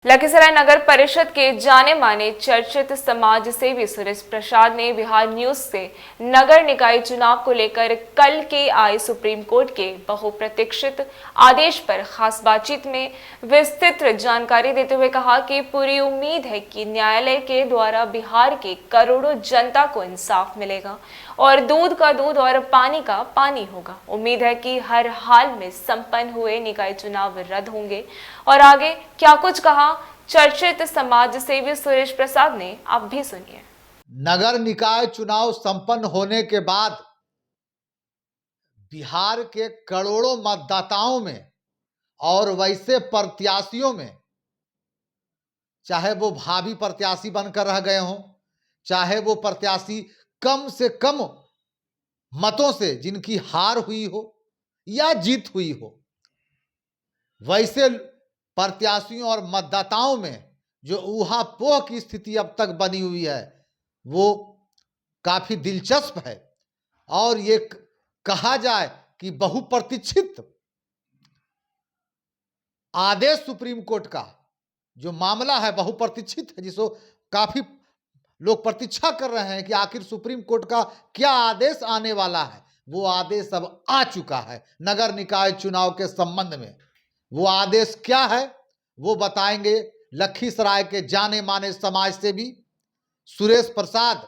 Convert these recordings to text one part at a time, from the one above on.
लखीसराय नगर परिषद के जाने माने चर्चित समाज सेवी सुरेश प्रसाद ने बिहार न्यूज से नगर निकाय चुनाव को लेकर कल के आए सुप्रीम कोर्ट के बहुप्रतीक्षित आदेश पर खास बातचीत में विस्तृत जानकारी देते हुए कहा कि पूरी उम्मीद है कि न्यायालय के द्वारा बिहार के करोड़ों जनता को इंसाफ मिलेगा और दूध का दूध और पानी का पानी होगा। उम्मीद है कि हर हाल में संपन्न हुए निकाय चुनाव रद्द होंगे। और आगे क्या कुछ कहा चर्चित समाज सेवी सुरेश प्रसाद ने, आप भी सुनिए। नगर निकाय चुनाव संपन्न होने के बाद बिहार के करोड़ों मतदाताओं में और वैसे प्रत्याशियों में, चाहे वो भावी प्रत्याशी बनकर रह गए हों, चाहे वो प्रत्याशी कम से कम मतों से जिनकी हार हुई हो या जीत हुई हो, वैसे प्रत्याशियों और मतदाताओं में जो ऊहापोह की स्थिति अब तक बनी हुई है वो काफी दिलचस्प है। और ये कहा जाए कि बहुप्रतीक्षित आदेश सुप्रीम कोर्ट का जो मामला है बहुप्रतीक्षित है, जिसको काफी लोग प्रतीक्षा कर रहे हैं कि आखिर सुप्रीम कोर्ट का क्या आदेश आने वाला है। वो आदेश अब आ चुका है नगर निकाय चुनाव के संबंध में। वो आदेश क्या है वो बताएंगे लखीसराय के जाने माने समाज सेवी सुरेश प्रसाद,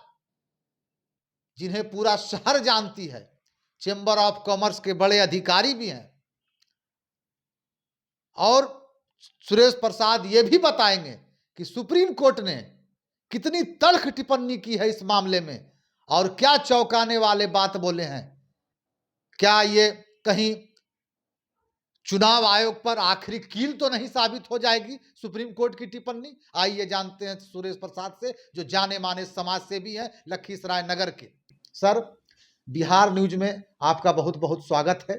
जिन्हें पूरा शहर जानती है, चेंबर ऑफ कॉमर्स के बड़े अधिकारी भी हैं। और सुरेश प्रसाद ये भी बताएंगे कि सुप्रीम कोर्ट ने कितनी तल्ख टिप्पणी की है इस मामले में और क्या चौंकाने वाले बात बोले हैं। क्या ये कहीं चुनाव आयोग पर आखिरी कील तो नहीं साबित हो जाएगी सुप्रीम कोर्ट की टिप्पणी। आइए जानते हैं सुरेश प्रसाद से, जो जाने माने समाज सेवी हैं लखीसराय नगर के। सर, बिहार न्यूज में आपका बहुत बहुत स्वागत है।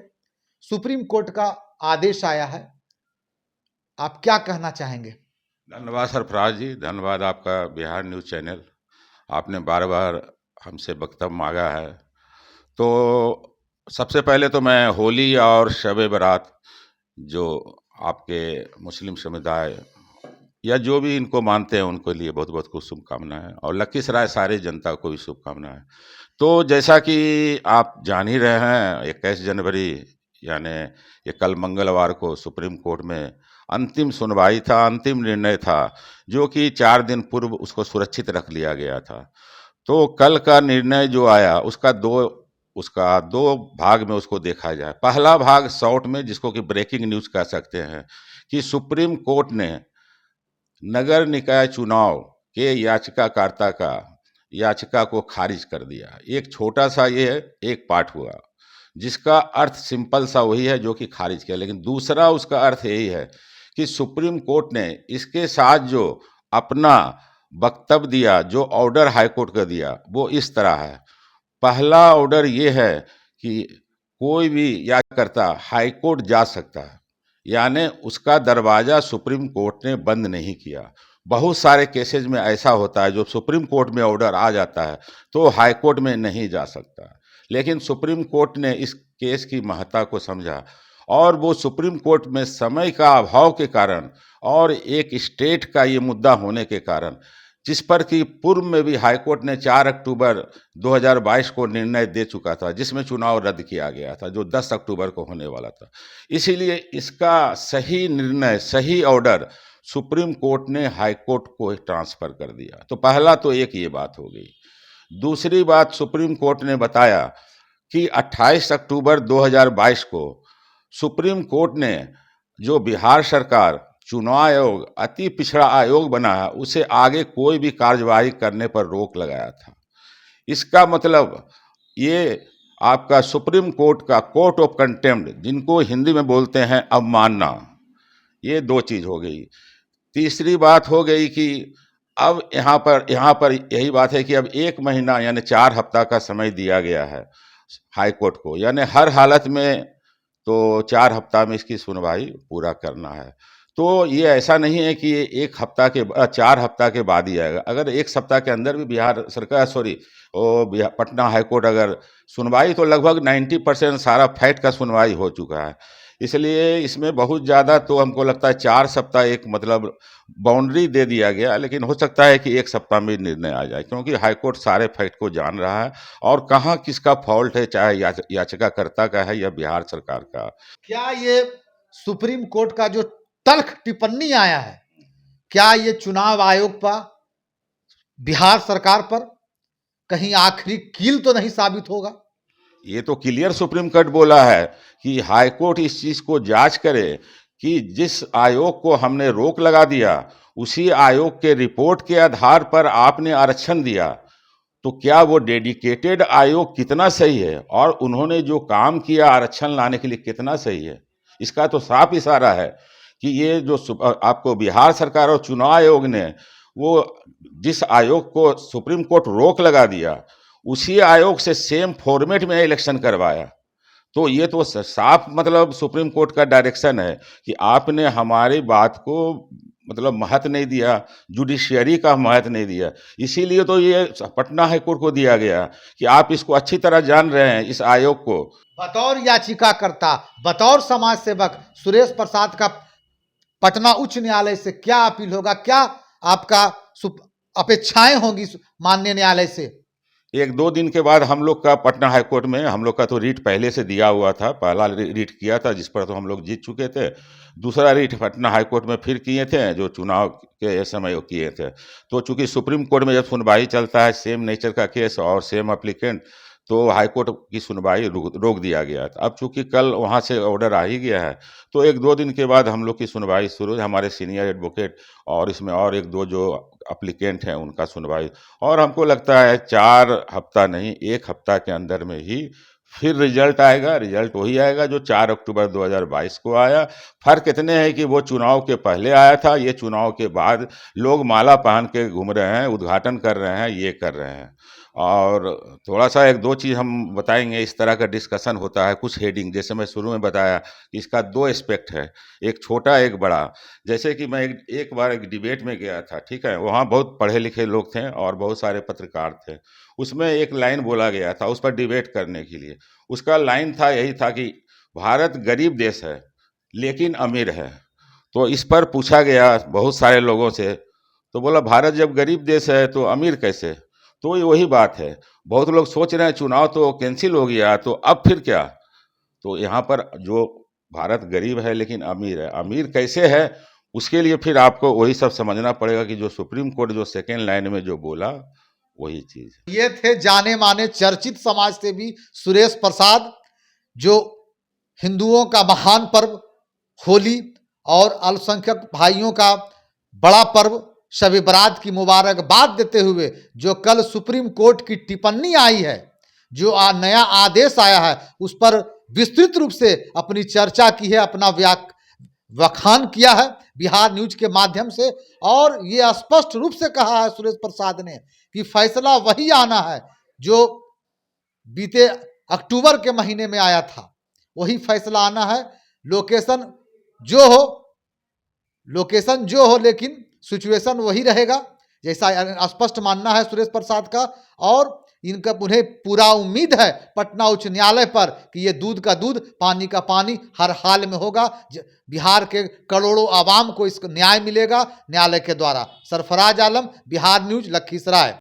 सुप्रीम कोर्ट का आदेश आया है, आप क्या कहना चाहेंगे? धन्यवाद सरफराज जी, धन्यवाद आपका बिहार न्यूज़ चैनल। आपने बार बार हमसे वक्तव्य मांगा है। तो सबसे पहले तो मैं होली और शब बारात, जो आपके मुस्लिम समुदाय या जो भी इनको मानते हैं उनके लिए बहुत बहुत कुछ शुभकामनाएं, और लखीसराय सारी जनता को भी शुभकामनाएं। तो जैसा कि आप जान ही रहे हैं, 21 जनवरी यानी ये कल मंगलवार को सुप्रीम कोर्ट में अंतिम सुनवाई था, अंतिम निर्णय था, जो कि 4 दिन पूर्व उसको सुरक्षित रख लिया गया था। तो कल का निर्णय जो आया उसका दो भाग में उसको देखा जाए। पहला भाग शॉर्ट में, जिसको कि ब्रेकिंग न्यूज़ कह सकते हैं, कि सुप्रीम कोर्ट ने नगर निकाय चुनाव के याचिकाकर्ता का याचिका को खारिज कर दिया। एक छोटा सा ये एक पार्ट हुआ, जिसका अर्थ सिंपल सा वही है जो कि खारिज किया। लेकिन दूसरा उसका अर्थ यही है कि सुप्रीम कोर्ट ने इसके साथ जो अपना वक्तव्य दिया, जो ऑर्डर हाईकोर्ट का दिया, वो इस तरह है। पहला ऑर्डर ये है कि कोई भी याचिकाकर्ता हाईकोर्ट जा सकता है, यानी उसका दरवाज़ा सुप्रीम कोर्ट ने बंद नहीं किया। बहुत सारे केसेज में ऐसा होता है, जो सुप्रीम कोर्ट में ऑर्डर आ जाता है तो हाईकोर्ट में नहीं जा सकता। लेकिन सुप्रीम कोर्ट ने इस केस की महत्ता को समझा, और वो सुप्रीम कोर्ट में समय का अभाव के कारण और एक स्टेट का ये मुद्दा होने के कारण, जिस पर कि पूर्व में भी हाईकोर्ट ने 4 अक्टूबर 2022 को निर्णय दे चुका था, जिसमें चुनाव रद्द किया गया था, जो 10 अक्टूबर को होने वाला था। इसीलिए इसका सही निर्णय, सही ऑर्डर सुप्रीम कोर्ट ने हाईकोर्ट को ट्रांसफ़र कर दिया। तो पहला तो एक ये बात हो गई। दूसरी बात, सुप्रीम कोर्ट ने बताया कि 28 अक्टूबर 2022 को सुप्रीम कोर्ट ने जो बिहार सरकार चुनाव आयोग अति पिछड़ा आयोग बना है, उसे आगे कोई भी कार्यवाही करने पर रोक लगाया था। इसका मतलब ये आपका सुप्रीम कोर्ट का कोर्ट ऑफ कंटेम्प्ट, जिनको हिंदी में बोलते हैं अवमानना, ये 2 चीज़ हो गई। तीसरी बात हो गई कि अब यहाँ पर यही बात है कि अब 1 महीना यानी 4 हफ्ता का समय दिया गया है हाईकोर्ट को, यानी हर हालत में तो 4 हफ्ता में इसकी सुनवाई पूरा करना है। तो ये ऐसा नहीं है कि ये 1 हफ्ता के 4 हफ्ता के बाद ही आएगा। अगर 1 सप्ताह के अंदर भी बिहार सरकार पटना हाईकोर्ट अगर सुनवाई, तो लगभग 90% सारा फैक्ट का सुनवाई हो चुका है। इसलिए इसमें बहुत ज़्यादा तो हमको लगता है 4 सप्ताह एक मतलब बाउंड्री दे दिया गया, लेकिन हो सकता है कि 1 सप्ताह में निर्णय आ जाए, क्योंकि हाईकोर्ट सारे फैक्ट को जान रहा है और कहाँ किसका फॉल्ट है, चाहे याचिकाकर्ता का है या बिहार सरकार का। क्या ये सुप्रीम कोर्ट का जो तल्ख टिप्पणी आया है, क्या ये चुनाव आयोग पर, बिहार सरकार पर कहीं आखिरी कील तो नहीं साबित होगा? ये तो क्लियर सुप्रीम कोर्ट बोला है कि हाई कोर्ट इस चीज को जांच करे कि जिस आयोग को हमने रोक लगा दिया, उसी आयोग के रिपोर्ट के आधार पर आपने आरक्षण दिया, तो क्या वो डेडिकेटेड आयोग कितना सही है और उन्होंने जो काम किया आरक्षण लाने के लिए कितना सही है। इसका तो साफ इशारा है कि ये जो आपको बिहार सरकार और चुनाव आयोग ने वो जिस आयोग को सुप्रीम कोर्ट रोक लगा दिया, उसी आयोग से सेम फॉर्मेट में इलेक्शन करवाया। तो ये तो साफ मतलब सुप्रीम कोर्ट का डायरेक्शन है कि आपने हमारी बात को मतलब महत्व नहीं दिया, जुडिशियरी का महत्व नहीं दिया। इसीलिए तो ये पटना हाईकोर्ट को दिया गया कि आप इसको अच्छी तरह जान रहे हैं, इस आयोग को। बतौर याचिकाकर्ता, बतौर समाज सेवक सुरेश प्रसाद का पटना उच्च न्यायालय से क्या अपील होगा, क्या आपका अपेक्षाएं होंगी माननीय न्यायालय से? 1-2 दिन के बाद हम लोग का पटना हाईकोर्ट में, हम लोग का तो रीट पहले से दिया हुआ था, पहला रीट किया था जिस पर तो हम लोग जीत चुके थे। दूसरा रीट पटना हाईकोर्ट में फिर किए थे, जो चुनाव के समय किए थे। तो चूंकि सुप्रीम कोर्ट में जब सुनवाई चलता है सेम नेचर का केस और सेम एप्लीकेंट, तो हाईकोर्ट की सुनवाई रोक दिया गया था। अब चूंकि कल वहाँ से ऑर्डर आ ही गया है, तो 1-2 दिन के बाद हम लोग की सुनवाई शुरू, हमारे सीनियर एडवोकेट और इसमें और 1-2 जो एप्लीकेंट हैं उनका सुनवाई, और हमको लगता है 4 हफ्ता नहीं 1 हफ्ता के अंदर में ही फिर रिजल्ट आएगा। रिजल्ट वही आएगा जो 4 अक्टूबर 2022 को आया। फर्क इतने है कि वो चुनाव के पहले आया था, ये चुनाव के बाद लोग माला पहन के घूम रहे हैं, उद्घाटन कर रहे हैं, ये कर रहे हैं। और थोड़ा सा 1-2 चीज़ हम बताएंगे। इस तरह का डिस्कशन होता है, कुछ हेडिंग, जैसे मैं शुरू में बताया कि इसका 2 एस्पेक्ट है, एक छोटा एक बड़ा। जैसे कि मैं एक बार एक डिबेट में गया था, ठीक है, वहाँ बहुत पढ़े लिखे लोग थे और बहुत सारे पत्रकार थे। उसमें एक लाइन बोला गया था उस पर डिबेट करने के लिए। उसका लाइन था, यही था कि भारत गरीब देश है लेकिन अमीर है। तो इस पर पूछा गया बहुत सारे लोगों से, तो बोला भारत जब गरीब देश है तो अमीर कैसे? तो ये वही बात है, बहुत लोग सोच रहे हैं चुनाव तो कैंसिल हो गया तो अब फिर क्या। तो यहाँ पर जो भारत गरीब है लेकिन अमीर है, अमीर कैसे है, उसके लिए फिर आपको वही सब समझना पड़ेगा कि जो सुप्रीम कोर्ट जो सेकेंड लाइन में जो बोला वही चीज। ये थे जाने माने चर्चित समाज सेवी सुरेश प्रसाद, जो हिंदुओं का महान पर्व होली और अल्पसंख्यक भाइयों का बड़ा पर्व शब बरात की मुबारकबाद देते हुए जो कल सुप्रीम कोर्ट की टिप्पणी आई है, जो नया आदेश आया है, उस पर विस्तृत रूप से अपनी चर्चा की है, अपना व्याख्यान किया है बिहार न्यूज के माध्यम से। और ये स्पष्ट रूप से कहा है सुरेश प्रसाद ने कि फैसला वही आना है जो बीते अक्टूबर के महीने में आया था, वही फैसला आना है। लोकेशन जो हो लेकिन सिचुएशन वही रहेगा, जैसा स्पष्ट मानना है सुरेश प्रसाद का। और इनका उन्हें पूरा उम्मीद है पटना उच्च न्यायालय पर कि ये दूध का दूध पानी का पानी हर हाल में होगा। बिहार के करोड़ों आवाम को इसका न्याय मिलेगा न्यायालय के द्वारा। सरफराज आलम, बिहार न्यूज, लखीसराय।